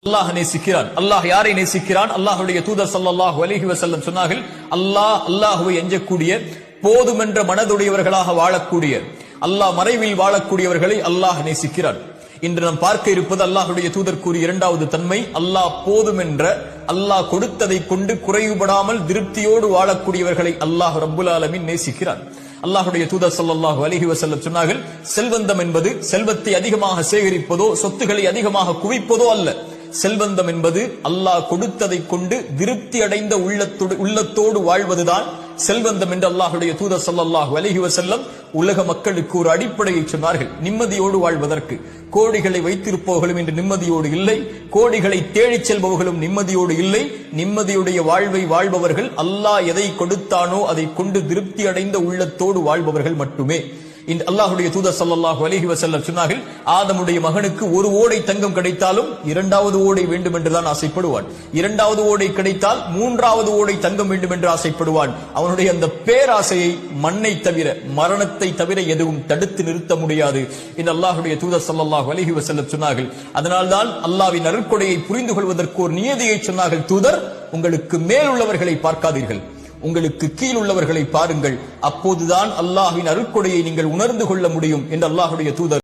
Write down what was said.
அல்லாஹ் நேசிக்கிறான். அல்லாஹ் யாரை நேசிக்கிறான்? அல்லாஹ்வுடைய தூதர் ஸல்லல்லாஹு அலைஹி வஸல்லம் சொன்னார்கள், அல்லாஹ்வை அஞ்சக்கூடிய போதுமென்ற மனதுடையவர்களாக வாழக்கூடிய, அல்லாஹ் மறைவில் வாழக்கூடியவர்களை அல்லாஹ் நேசிக்கிறான். இன்று நாம் பார்க்க இருப்பது அல்லாஹ்வுடைய தூதர் கூறிய இரண்டாவது தன்மை, அல்லாஹ் போதுமென்ற, அல்லாஹ் கொடுத்ததை கொண்டு குறைவுபடாமல் திருப்தியோடு வாழக்கூடியவர்களை அல்லாஹ் ரப்புல் ஆலமீன் நேசிக்கிறான். அல்லாஹ்வுடைய தூதர் ஸல்லல்லாஹு அலைஹி வஸல்லம் சொன்னார்கள், செல்வந்தம் என்பது செல்வத்தை அதிகமாக சேகரிப்பதோ சொத்துக்களை அதிகமாக குவிப்பதோ அல்ல. செல்வந்தம் என்பது அல்லாஹ் கொடுத்ததை கொண்டு திருப்தி அடைந்த உள்ளத்தோடு வாழ்வதுதான் செல்வந்தம் என்று அல்லாஹ்வுடைய தூதர் ஸல்லல்லாஹு அலைஹி வஸல்லம் உலக மக்களுக்கு ஒரு அடிப்படையை சொன்னார்கள். நிம்மதியோடு வாழ்வதற்கு கோடிகளை வைத்திருப்பவர்களும் இன்று நிம்மதியோடு இல்லை, கோடிகளை தேடிச் செல்பவர்களும் நிம்மதியோடு இல்லை. நிம்மதியுடைய வாழ்வை வாழ்பவர்கள் அல்லாஹ் எதை கொடுத்தானோ அதை கொண்டு திருப்தி அடைந்த உள்ளத்தோடு வாழ்பவர்கள் மட்டுமே. இந்த அல்லாஹ்வுடைய தூதர் ஸல்லல்லாஹு அலைஹி வஸல்லம் சொன்னார்கள், ஆதமுடைய மகனுக்கு ஒரு ஓடை தங்கம் கிடைத்தாலும் இரண்டாவது ஓடை வேண்டும் என்றுதான் ஆசைப்படுவான். இரண்டாவது ஓடை கிடைத்தால் மூன்றாவது ஓடை தங்கம் வேண்டும் என்று ஆசைப்படுவான். அவனுடைய அந்த பேராசையை மண்ணை தவிர, மரணத்தை தவிர எதுவும் தடுத்து நிறுத்த முடியாது என்று அல்லாஹ்வுடைய தூதர் ஸல்லல்லாஹு அலைஹி வஸல்லம் சொன்னார்கள். அதனால்தான் அல்லாஹ்வின் அருட்கொடையை புரிந்து கொள்வதற்கு ஒரு நியதியை சொன்னார்கள். தூதர், உங்களுக்கு மேல் உள்ளவர்களை பார்க்காதீர்கள், உங்களுக்கு கீழ் உள்ளவர்களை பாருங்கள், அப்போதுதான் அல்லாஹ்வின் அருட்கொடையை நீங்கள் உணர்ந்து கொள்ள முடியும் என்று அல்லாஹ்வுடைய தூதர்